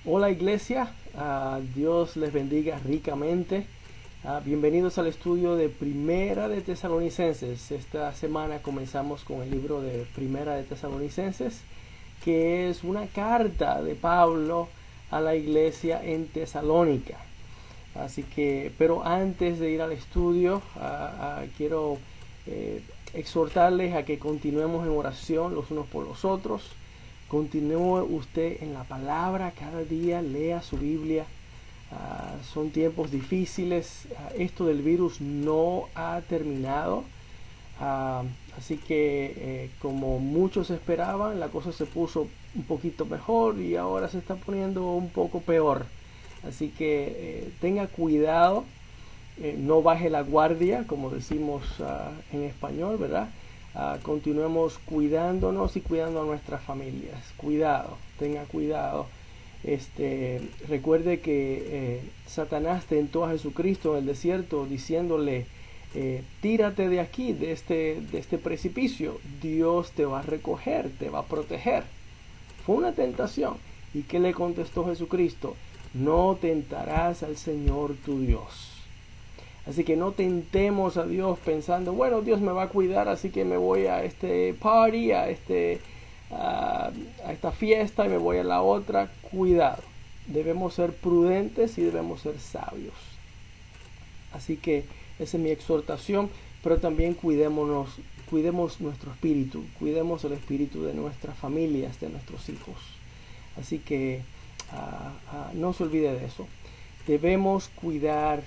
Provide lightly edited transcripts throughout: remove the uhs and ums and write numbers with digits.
Hola iglesia, Dios les bendiga ricamente. Bienvenidos al estudio de Primera de Tesalonicenses. Esta semana comenzamos con el libro de Primera de Tesalonicenses, que es una carta de Pablo a la iglesia en Tesalónica. Así que, pero antes de ir al estudio, quiero exhortarles a que continuemos en oración los unos por los otros. Continúe usted en la palabra cada día, lea su Biblia. Son tiempos difíciles. Esto del virus no ha terminado. Así que como muchos esperaban, la cosa se puso un poquito mejor y ahora se está poniendo un poco peor. Así que tenga cuidado, no baje la guardia, como decimos en español, ¿verdad? Continuemos cuidándonos y cuidando a nuestras familias. Cuidado, tenga cuidado. Recuerde que Satanás tentó a Jesucristo en el desierto diciéndole, tírate de aquí, de este precipicio. Dios te va a recoger, te va a proteger. Fue una tentación. ¿Y qué le contestó Jesucristo? No tentarás al Señor tu Dios. Así que no tentemos a Dios pensando, bueno, Dios me va a cuidar, así que me voy a este party, a esta fiesta y me voy a la otra. Cuidado, debemos ser prudentes y debemos ser sabios. Así que esa es mi exhortación, pero también cuidemos nuestro espíritu, cuidemos el espíritu de nuestras familias, de nuestros hijos. Así que no se olvide de eso. Debemos cuidar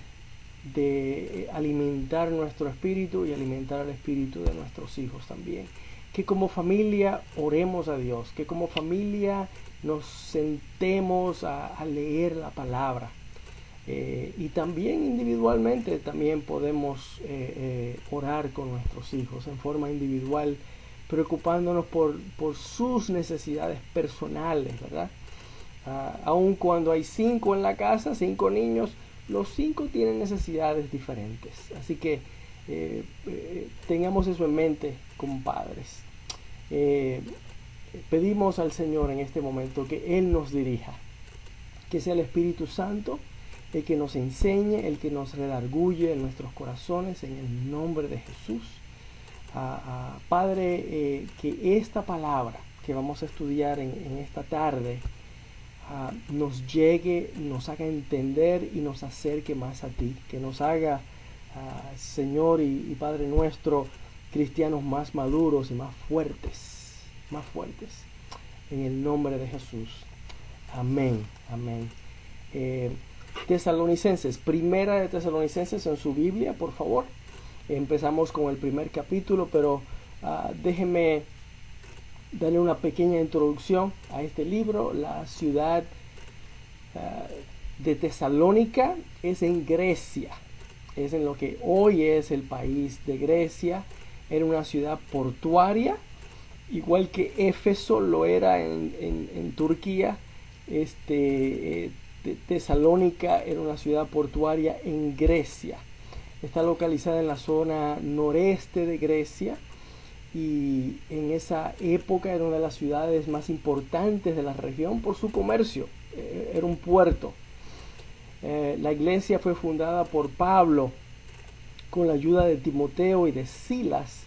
de alimentar nuestro espíritu y alimentar el espíritu de nuestros hijos también. Que como familia oremos a Dios, que como familia nos sentemos a leer la palabra. Y también individualmente también podemos orar con nuestros hijos en forma individual, preocupándonos por sus necesidades personales, ¿verdad? Aun cuando hay 5 en la casa, 5 niños, los 5 tienen necesidades diferentes. Así que tengamos eso en mente como padres. Pedimos al Señor en este momento que Él nos dirija, que sea el Espíritu Santo el que nos enseñe, el que nos redarguye en nuestros corazones, en el nombre de Jesús. Padre, que esta palabra que vamos a estudiar en esta tarde nos llegue, nos haga entender y nos acerque más a ti, que nos haga, Señor y Padre nuestro, cristianos más maduros y más fuertes, en el nombre de Jesús. Amén, amén. Tesalonicenses, Primera de Tesalonicenses en su Biblia, por favor. Empezamos con el primer capítulo, pero déjenme darle una pequeña introducción a este libro. La ciudad de Tesalónica es en Grecia, es en lo que hoy es el país de Grecia. Era una ciudad portuaria, igual que Éfeso lo era en Turquía. Tesalónica era una ciudad portuaria en Grecia. Está localizada en la zona noreste de Grecia y en esa época era una de las ciudades más importantes de la región por su comercio. Era un puerto. La iglesia fue fundada por Pablo con la ayuda de Timoteo y de Silas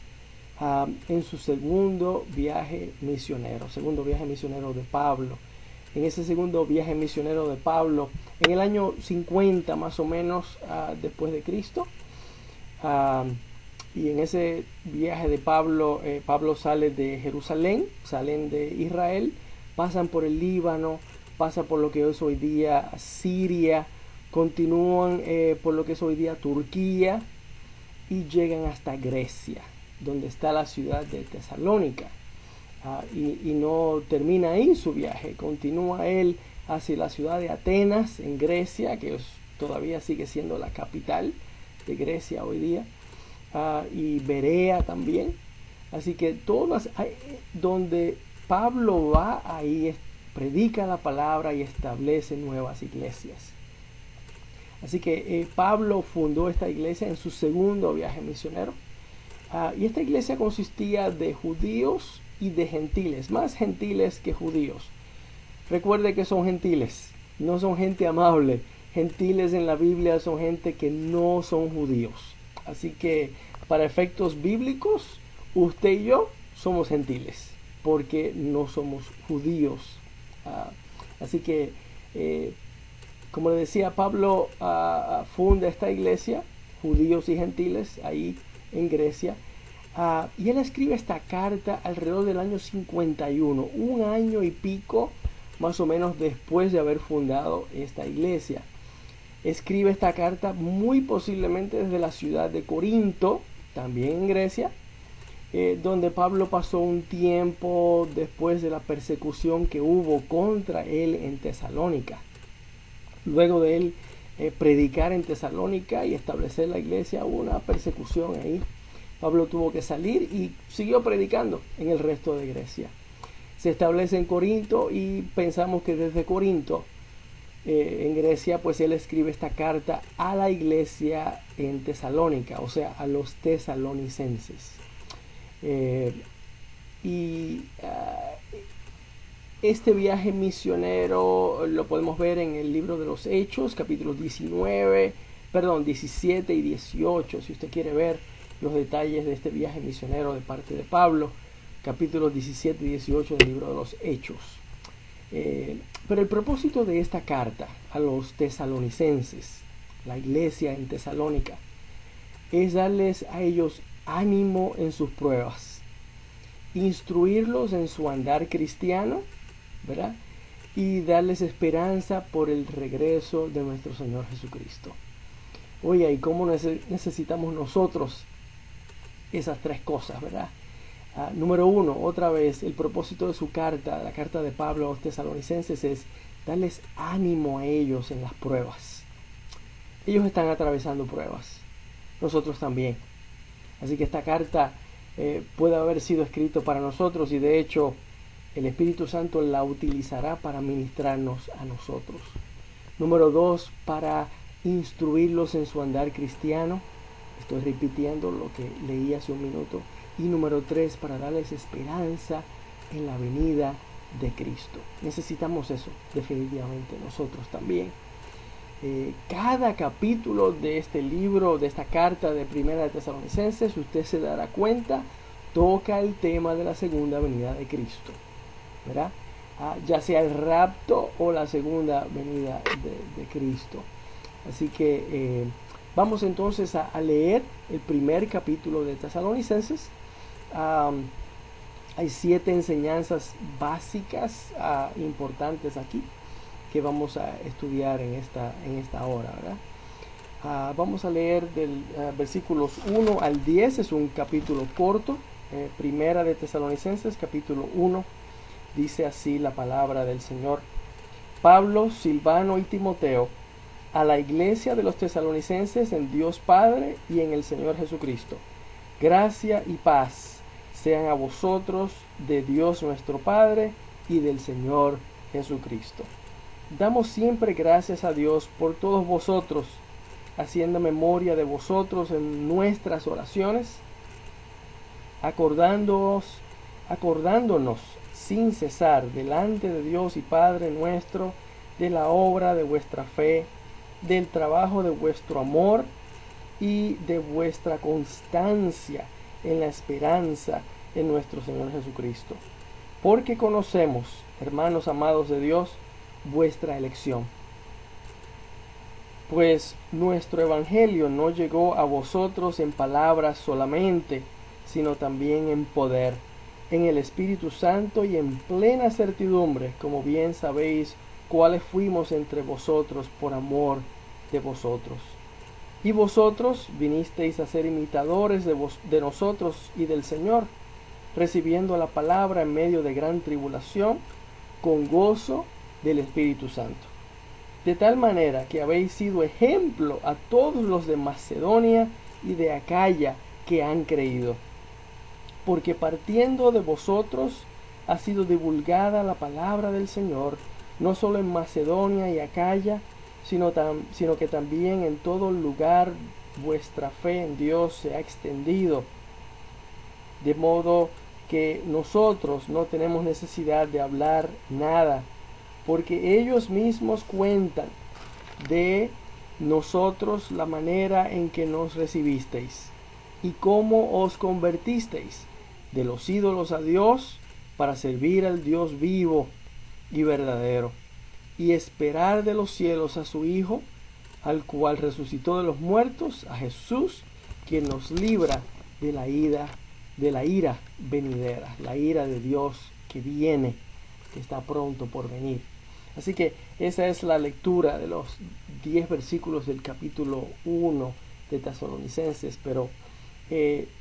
en su segundo viaje misionero de Pablo. En ese segundo viaje misionero de Pablo, en el año 50 más o menos después de Cristo, y en ese viaje de Pablo, Pablo sale de Jerusalén, salen de Israel, pasan por el Líbano, pasan por lo que es hoy día Siria, continúan por lo que es hoy día Turquía y llegan hasta Grecia, donde está la ciudad de Tesalónica. Y no termina ahí su viaje, continúa él hacia la ciudad de Atenas en Grecia, que todavía sigue siendo la capital de Grecia hoy día, y Berea también. Así que todas, donde Pablo va, ahí predica la palabra y establece nuevas iglesias. Así que Pablo fundó esta iglesia en su segundo viaje misionero. Y esta iglesia consistía de judíos y de gentiles, más gentiles que judíos. Recuerde que son gentiles, no son gente amable. Gentiles en la Biblia son gente que no son judíos. Así que para efectos bíblicos, usted y yo somos gentiles, porque no somos judíos. Ah, así que, como le decía, Pablo funda esta iglesia, judíos y gentiles, ahí en Grecia. Y él escribe esta carta alrededor del año 51, un año y pico más o menos después de haber fundado esta iglesia. Escribe esta carta muy posiblemente desde la ciudad de Corinto, también en Grecia, donde Pablo pasó un tiempo después de la persecución que hubo contra él en Tesalónica. Luego de él predicar en Tesalónica y establecer la iglesia, hubo una persecución ahí. Pablo tuvo que salir y siguió predicando en el resto de Grecia. Se establece en Corinto y pensamos que desde Corinto, en Grecia, pues él escribe esta carta a la iglesia en Tesalónica, o sea, a los tesalonicenses. Este viaje misionero lo podemos ver en el libro de los Hechos, capítulos 17 y 18, si usted quiere ver los detalles de este viaje misionero de parte de Pablo, capítulos 17 y 18 del libro de los Hechos. Pero el propósito de esta carta a los tesalonicenses, la iglesia en Tesalónica, es darles a ellos ánimo en sus pruebas, instruirlos en su andar cristiano, ¿verdad? Y darles esperanza por el regreso de nuestro Señor Jesucristo. Oye, ¿y cómo necesitamos nosotros esas tres cosas, verdad? Número uno, otra vez, el propósito de su carta, la carta de Pablo a los tesalonicenses, es darles ánimo a ellos en las pruebas. Ellos están atravesando pruebas, nosotros también. Así que esta carta puede haber sido escrita para nosotros y de hecho el Espíritu Santo la utilizará para ministrarnos a nosotros. Número dos, para instruirlos en su andar cristiano. Estoy repitiendo lo que leí hace un minuto. Y número tres, para darles esperanza en la venida de Cristo. Necesitamos eso, definitivamente, nosotros también. Cada capítulo de este libro, de esta carta de Primera de Tesalonicenses, usted se dará cuenta, toca el tema de la segunda venida de Cristo, ¿verdad? Ya sea el rapto o la segunda venida de Cristo. Así que vamos entonces a leer el primer capítulo de Tesalonicenses. Hay 7 enseñanzas básicas importantes aquí que vamos a estudiar en esta hora, ¿verdad? Vamos a leer del versículos 1 al 10, es un capítulo corto. Primera de Tesalonicenses, capítulo 1, dice así la palabra del Señor. Pablo, Silvano y Timoteo, a la iglesia de los tesalonicenses en Dios Padre y en el Señor Jesucristo. Gracia y paz sean a vosotros de Dios nuestro Padre y del Señor Jesucristo. Damos siempre gracias a Dios por todos vosotros, haciendo memoria de vosotros en nuestras oraciones, acordándonos sin cesar delante de Dios y Padre nuestro de la obra de vuestra fe, del trabajo de vuestro amor y de vuestra constancia en la esperanza en nuestro Señor Jesucristo. Porque conocemos, hermanos amados de Dios, vuestra elección. Pues nuestro evangelio no llegó a vosotros en palabras solamente, sino también en poder, en el Espíritu Santo y en plena certidumbre, como bien sabéis cuáles fuimos entre vosotros por amor de vosotros. Y vosotros vinisteis a ser imitadores de nosotros y del Señor, recibiendo la palabra en medio de gran tribulación, con gozo del Espíritu Santo. De tal manera que habéis sido ejemplo a todos los de Macedonia y de Acaya que han creído. Porque partiendo de vosotros ha sido divulgada la palabra del Señor, no solo en Macedonia y Acaya, sino que también en todo lugar vuestra fe en Dios se ha extendido, de modo que nosotros no tenemos necesidad de hablar nada, porque ellos mismos cuentan de nosotros la manera en que nos recibisteis y cómo os convertisteis de los ídolos a Dios para servir al Dios vivo y verdadero y esperar de los cielos a su Hijo, al cual resucitó de los muertos, a Jesús, quien nos libra de la ira venidera, la ira de Dios que viene, que está pronto por venir. Así que esa es la lectura de los 10 versículos del capítulo 1 de Tesalonicenses. Pero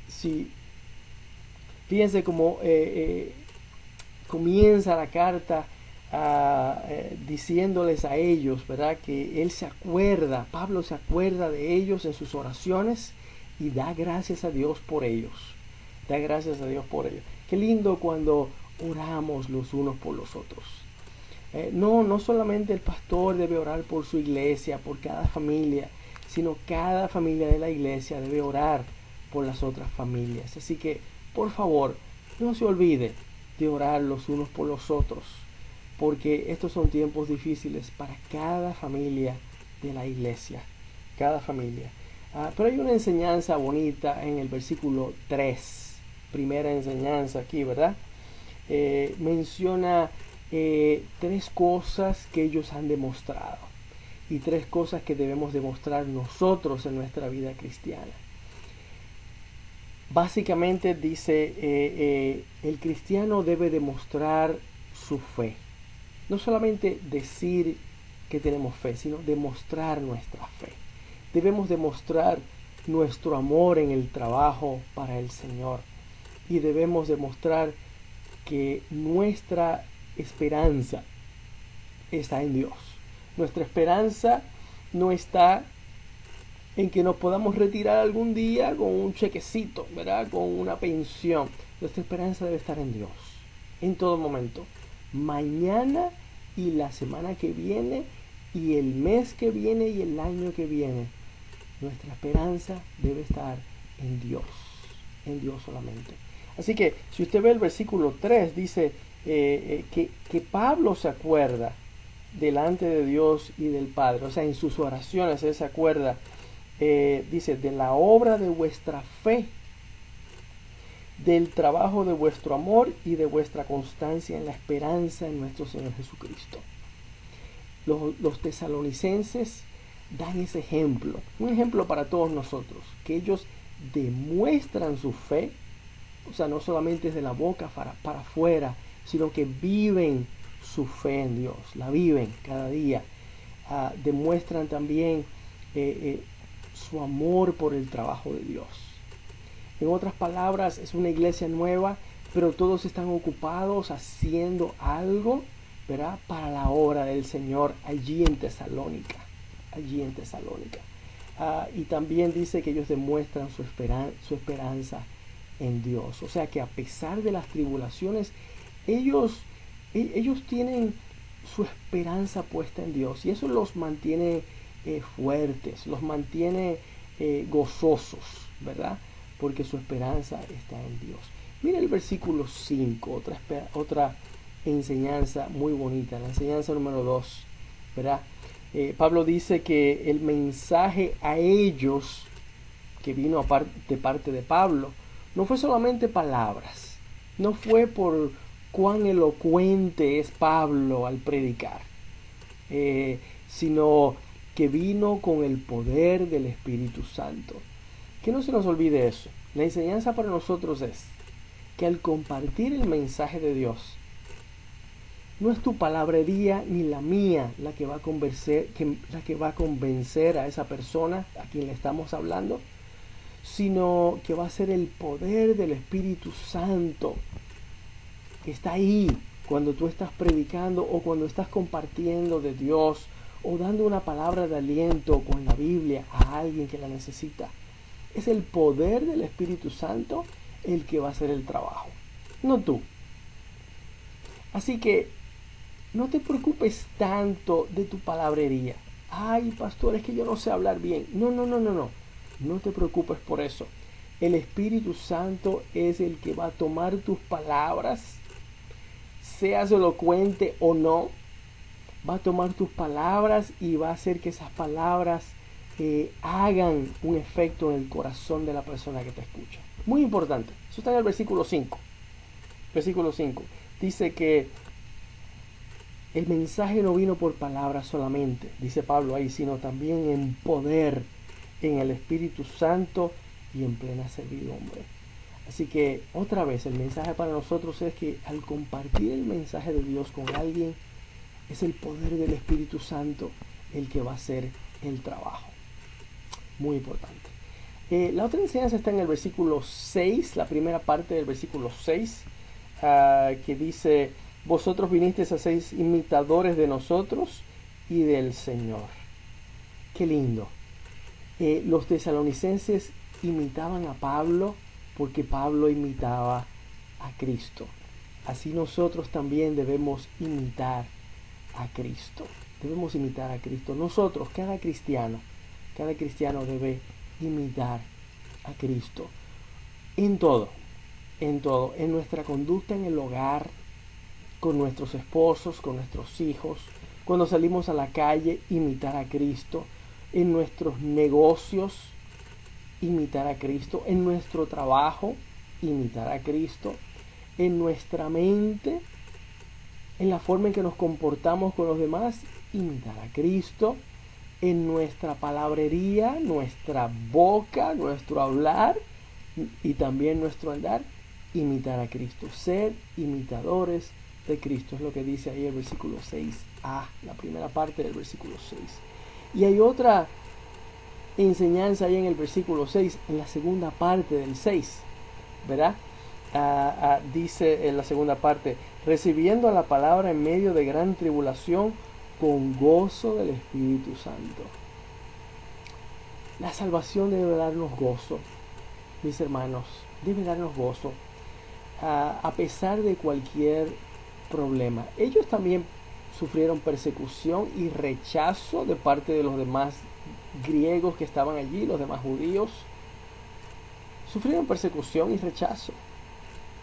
si fíjense cómo comienza la carta diciéndoles a ellos, ¿verdad? Que él se acuerda, Pablo se acuerda de ellos en sus oraciones y da gracias a Dios por ellos. Da gracias a Dios por ellos. Qué lindo cuando oramos los unos por los otros. No solamente el pastor debe orar por su iglesia, por cada familia, sino cada familia de la iglesia debe orar por las otras familias. Así que, por favor, no se olvide de orar los unos por los otros, porque estos son tiempos difíciles para cada familia de la iglesia, cada familia. Pero hay una enseñanza bonita en el versículo 3, primera enseñanza aquí, ¿verdad? Menciona 3 cosas que ellos han demostrado y 3 cosas que debemos demostrar nosotros en nuestra vida cristiana. Básicamente dice, el cristiano debe demostrar su fe. No solamente decir que tenemos fe, sino demostrar nuestra fe. Debemos demostrar nuestro amor en el trabajo para el Señor. Y debemos demostrar que nuestra esperanza está en Dios. Nuestra esperanza no está en que nos podamos retirar algún día con un chequecito, ¿verdad? Con una pensión. Nuestra esperanza debe estar en Dios, en todo momento. Mañana y la semana que viene y el mes que viene y el año que viene. Nuestra esperanza debe estar en Dios solamente. Así que si usted ve el versículo 3, dice que Pablo se acuerda delante de Dios y del Padre, o sea, en sus oraciones él se acuerda, dice, de la obra de vuestra fe, del trabajo de vuestro amor y de vuestra constancia en la esperanza en nuestro Señor Jesucristo. Los tesalonicenses dan ese ejemplo, un ejemplo para todos nosotros, que ellos demuestran su fe, o sea, no solamente es de la boca para afuera, sino que viven su fe en Dios, la viven cada día. Demuestran también su amor por el trabajo de Dios. En otras palabras, es una iglesia nueva, pero todos están ocupados haciendo algo, ¿verdad?, para la obra del Señor allí en Tesalónica. Y también dice que ellos demuestran su esperanza en Dios. O sea que a pesar de las tribulaciones, ellos tienen su esperanza puesta en Dios, y eso los mantiene fuertes, los mantiene gozosos, ¿verdad? Porque su esperanza está en Dios. Mira el versículo 5, otra enseñanza muy bonita, la enseñanza número 2, ¿verdad? Pablo dice que el mensaje a ellos que vino de parte de Pablo no fue solamente palabras, no fue por cuán elocuente es Pablo al predicar, sino que vino con el poder del Espíritu Santo. Que no se nos olvide eso. La enseñanza para nosotros es que al compartir el mensaje de Dios, no es tu palabrería ni la mía la que va a convencer a esa persona a quien le estamos hablando, sino que va a ser el poder del Espíritu Santo que está ahí cuando tú estás predicando o cuando estás compartiendo de Dios o dando una palabra de aliento con la Biblia a alguien que la necesita. Es el poder del Espíritu Santo el que va a hacer el trabajo, no tú. Así que no te preocupes tanto de tu palabrería. Ay, pastor, es que yo no sé hablar bien. No. No te preocupes por eso. El Espíritu Santo es el que va a tomar tus palabras, seas elocuente o no, va a tomar tus palabras y va a hacer que esas palabras hagan un efecto en el corazón de la persona que te escucha. Muy importante. Eso está en el versículo 5. Versículo 5. Dice que el mensaje no vino por palabras solamente, dice Pablo ahí, sino también en poder, en el Espíritu Santo y en plena servidumbre. Así que otra vez el mensaje para nosotros es que al compartir el mensaje de Dios con alguien, es el poder del Espíritu Santo el que va a hacer el trabajo. Muy importante. La otra enseñanza está en el versículo 6, la primera parte del versículo 6, que dice: vosotros vinisteis a ser imitadores de nosotros y del Señor. Qué lindo. Los tesalonicenses imitaban a Pablo porque Pablo imitaba a Cristo. Así nosotros también debemos imitar a Cristo. Debemos imitar a Cristo. Nosotros, cada cristiano debe imitar a Cristo en todo, en nuestra conducta en el hogar, con nuestros esposos, con nuestros hijos, cuando salimos a la calle, imitar a Cristo, en nuestros negocios, imitar a Cristo, en nuestro trabajo, imitar a Cristo, en nuestra mente, en la forma en que nos comportamos con los demás, imitar a Cristo, en nuestra palabrería, nuestra boca, nuestro hablar y también nuestro andar, imitar a Cristo, ser imitadores de Cristo, es lo que dice ahí el versículo 6a, la primera parte del versículo 6. Y hay otra enseñanza ahí en el versículo 6, en la segunda parte del 6, ¿verdad? Dice en la segunda parte: recibiendo la palabra en medio de gran tribulación, con gozo del Espíritu Santo. La salvación debe darnos gozo, mis hermanos, debe darnos gozo, a pesar de cualquier problema. Ellos también sufrieron persecución y rechazo de parte de los demás griegos que estaban allí, los demás judíos. Sufrieron persecución y rechazo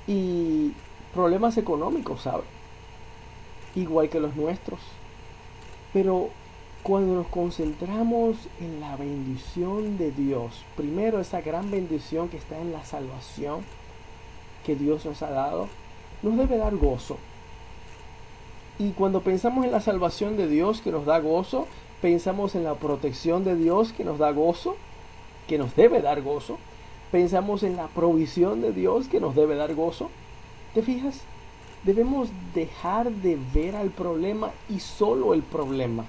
y problemas económicos, ¿sabe? Igual que los nuestros. Pero cuando nos concentramos en la bendición de Dios, primero esa gran bendición que está en la salvación que Dios nos ha dado, nos debe dar gozo. Y cuando pensamos en la salvación de Dios que nos da gozo, pensamos en la protección de Dios que nos da gozo, que nos debe dar gozo. Pensamos en la provisión de Dios que nos debe dar gozo. ¿Te fijas? Debemos dejar de ver al problema y solo el problema.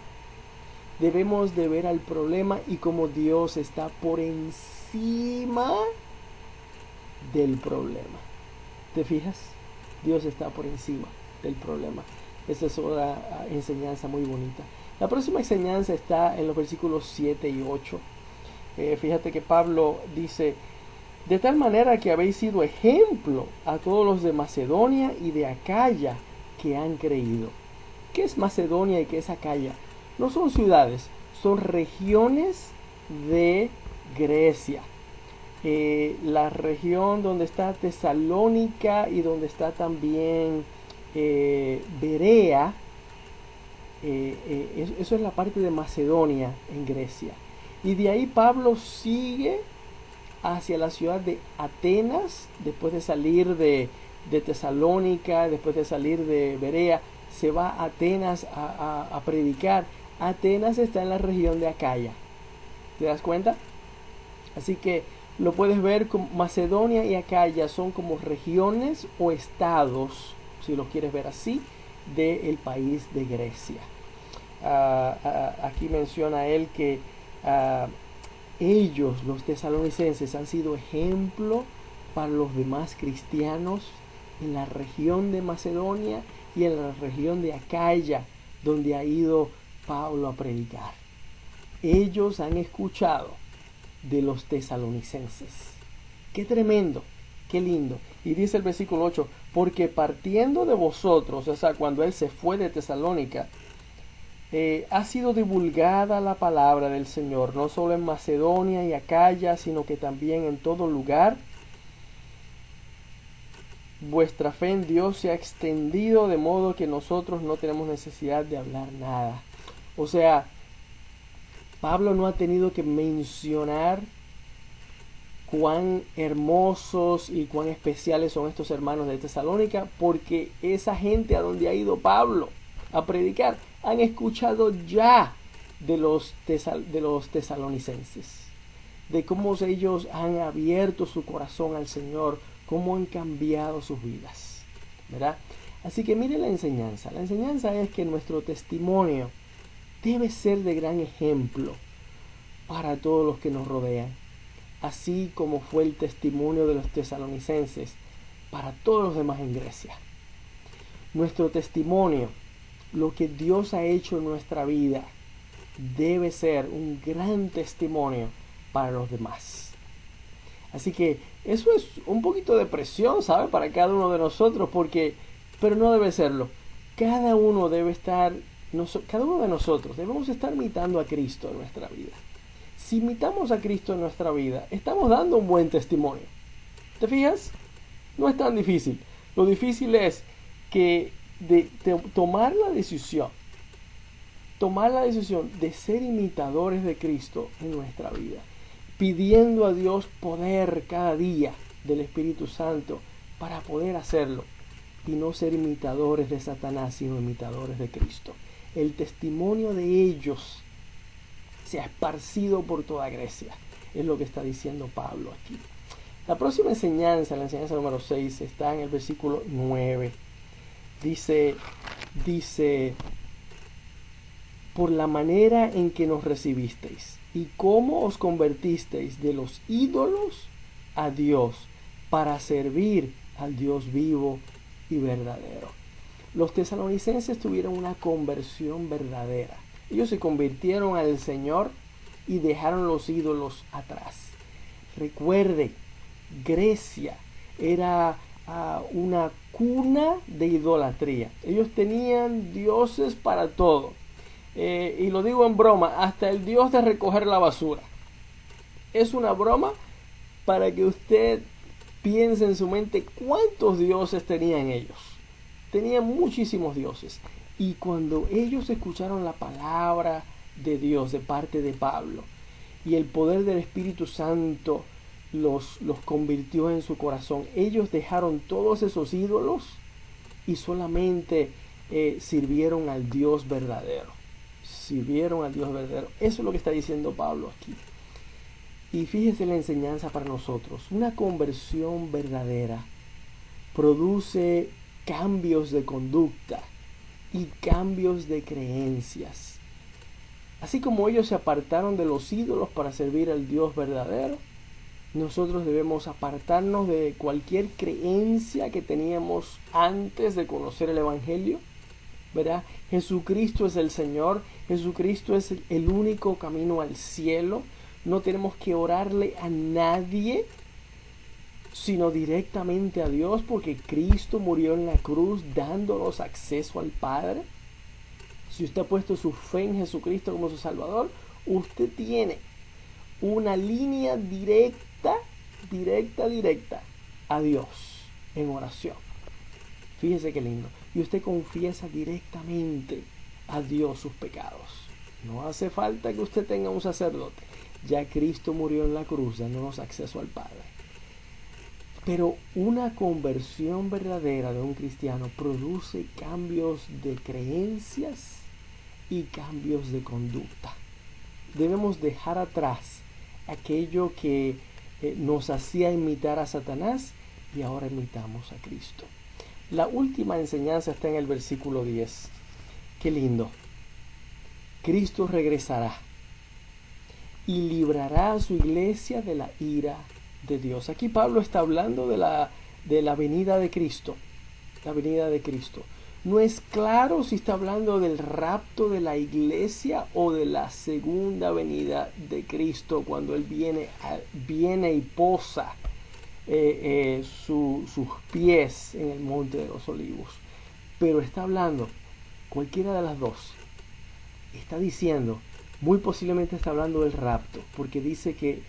Debemos de ver al problema y cómo Dios está por encima del problema. ¿Te fijas? Dios está por encima del problema. Esa es otra enseñanza muy bonita. La próxima enseñanza está en los versículos 7 y 8. Fíjate que Pablo dice: de tal manera que habéis sido ejemplo a todos los de Macedonia y de Acaya que han creído. ¿Qué es Macedonia y qué es Acaya? No son ciudades, son regiones de Grecia. La región donde está Tesalónica y donde está también Berea, eso es la parte de Macedonia en Grecia. Y de ahí Pablo sigue hacia la ciudad de Atenas, después de salir de Tesalónica, después de salir de Berea, se va a Atenas a predicar. Atenas está en la región de Acaya. ¿Te das cuenta? Así que lo puedes ver como Macedonia y Acaya son como regiones o estados, si lo quieres ver así, del país de Grecia. Aquí menciona él que ellos, los tesalonicenses, han sido ejemplo para los demás cristianos en la región de Macedonia y en la región de Acaya, donde ha ido Pablo a predicar. Ellos han escuchado de los tesalonicenses. Qué tremendo, qué lindo. Y dice el versículo 8: porque partiendo de vosotros, o sea, cuando él se fue de Tesalónica, ha sido divulgada la palabra del Señor, no solo en Macedonia y Acaya, sino que también en todo lugar vuestra fe en Dios se ha extendido de modo que nosotros no tenemos necesidad de hablar nada. O sea, Pablo no ha tenido que mencionar cuán hermosos y cuán especiales son estos hermanos de Tesalónica, porque esa gente a donde ha ido Pablo a predicar han escuchado ya de los tesalonicenses, de cómo ellos han abierto su corazón al Señor, cómo han cambiado sus vidas, ¿verdad? Así que mire la enseñanza. La enseñanza es que nuestro testimonio debe ser de gran ejemplo para todos los que nos rodean, así como fue el testimonio de los tesalonicenses para todos los demás en Grecia. Nuestro testimonio, lo que Dios ha hecho en nuestra vida, debe ser un gran testimonio para los demás. Así que eso es un poquito de presión, ¿sabe? Para cada uno de nosotros, pero no debe serlo. Cada uno de nosotros debemos estar imitando a Cristo en nuestra vida. Si imitamos a Cristo en nuestra vida, estamos dando un buen testimonio. ¿Te fijas? No es tan difícil. Lo difícil es que tomar la decisión de ser imitadores de Cristo en nuestra vida, pidiendo a Dios poder cada día del Espíritu Santo para poder hacerlo y no ser imitadores de Satanás, sino imitadores de Cristo. El testimonio de ellos se ha esparcido por toda Grecia, es lo que está diciendo Pablo aquí. La próxima enseñanza, la enseñanza número 6, está en el versículo 9. Dice, por la manera en que nos recibisteis y cómo os convertisteis de los ídolos a Dios para servir al Dios vivo y verdadero. Los tesalonicenses tuvieron una conversión verdadera. Ellos se convirtieron al Señor y dejaron los ídolos atrás. Recuerde, Grecia era una cuna de idolatría. Ellos tenían dioses para todo. Y lo digo en broma, hasta el dios de recoger la basura. Es una broma para que usted piense en su mente cuántos dioses tenían ellos. Tenían muchísimos dioses. Y cuando ellos escucharon la palabra de Dios de parte de Pablo y el poder del Espíritu Santo los convirtió en su corazón, ellos dejaron todos esos ídolos y solamente sirvieron al Dios verdadero. Sirvieron al Dios verdadero. Eso es lo que está diciendo Pablo aquí. Y fíjese la enseñanza para nosotros. Una conversión verdadera produce cambios de conducta y cambios de creencias. Así como ellos se apartaron de los ídolos para servir al Dios verdadero, nosotros debemos apartarnos de cualquier creencia que teníamos antes de conocer el Evangelio, ¿verdad? Jesucristo es el Señor, Jesucristo es el único camino al cielo. No tenemos que orarle a nadie, sino directamente a Dios, porque Cristo murió en la cruz dándonos acceso al Padre. Si usted ha puesto su fe en Jesucristo como su Salvador, usted tiene una línea directa a Dios en oración. Fíjese qué lindo. Y usted confiesa directamente a Dios sus pecados. No hace falta que usted tenga un sacerdote. Ya Cristo murió en la cruz dándonos acceso al Padre. Pero una conversión verdadera de un cristiano produce cambios de creencias y cambios de conducta. Debemos dejar atrás aquello que nos hacía imitar a Satanás y ahora imitamos a Cristo. La última enseñanza está en el versículo 10. Qué lindo. Cristo regresará y librará a su iglesia de la ira de Dios. Aquí Pablo está hablando de la venida de Cristo. La venida de Cristo. No es claro si está hablando del rapto de la iglesia o de la segunda venida de Cristo cuando Él viene y posa sus pies en el monte de los olivos. Pero está hablando cualquiera de las dos. Está diciendo, muy posiblemente está hablando del rapto, porque dice que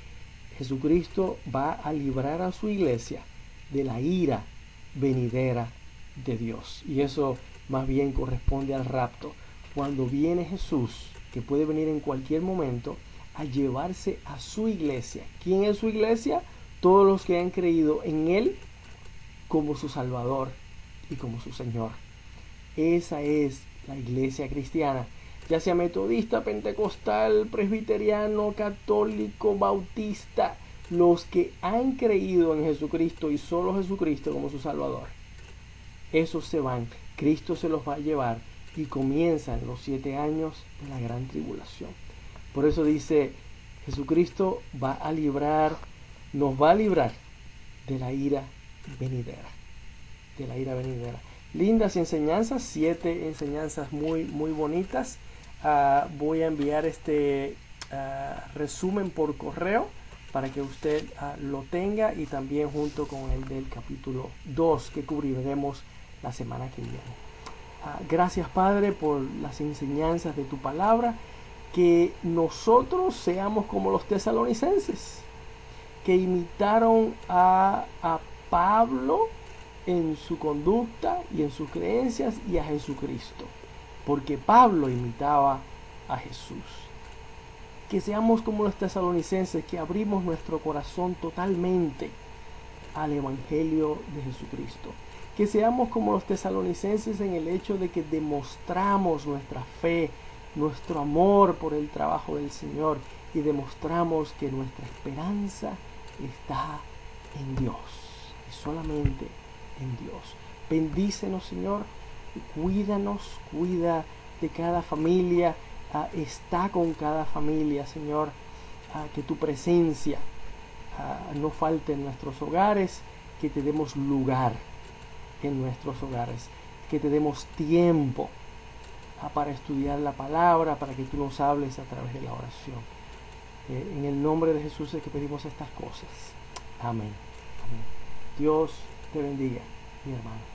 Jesucristo va a librar a su iglesia de la ira venidera de Dios. Y eso más bien corresponde al rapto. Cuando viene Jesús, que puede venir en cualquier momento, a llevarse a su iglesia. ¿Quién es su iglesia? Todos los que han creído en Él como su Salvador y como su Señor. Esa es la iglesia cristiana, ya sea metodista, pentecostal, presbiteriano, católico, bautista, los que han creído en Jesucristo y solo Jesucristo como su Salvador. Esos se van, Cristo se los va a llevar y comienzan los 7 años de la gran tribulación. Por eso dice, Jesucristo nos va a librar de la ira venidera. De la ira venidera. Lindas enseñanzas, 7 enseñanzas muy bonitas. Voy a enviar este resumen por correo para que usted lo tenga, y también junto con el del capítulo 2 que cubriremos la semana que viene. Gracias, Padre, por las enseñanzas de tu palabra, que nosotros seamos como los tesalonicenses, que imitaron a Pablo en su conducta y en sus creencias, y a Jesucristo, porque Pablo imitaba a Jesús. Que seamos como los tesalonicenses, que abrimos nuestro corazón totalmente al Evangelio de Jesucristo. Que seamos como los tesalonicenses en el hecho de que demostramos nuestra fe, nuestro amor por el trabajo del Señor, y demostramos que nuestra esperanza está en Dios, y solamente en Dios. Bendícenos, Señor, cuídanos, cuida de cada familia, está con cada familia, Señor, que tu presencia no falte en nuestros hogares, que te demos lugar en nuestros hogares, que te demos tiempo para estudiar la palabra, para que tú nos hables a través de la oración. En el nombre de Jesús es que pedimos estas cosas. Amén. Amén. Dios te bendiga, mi hermano.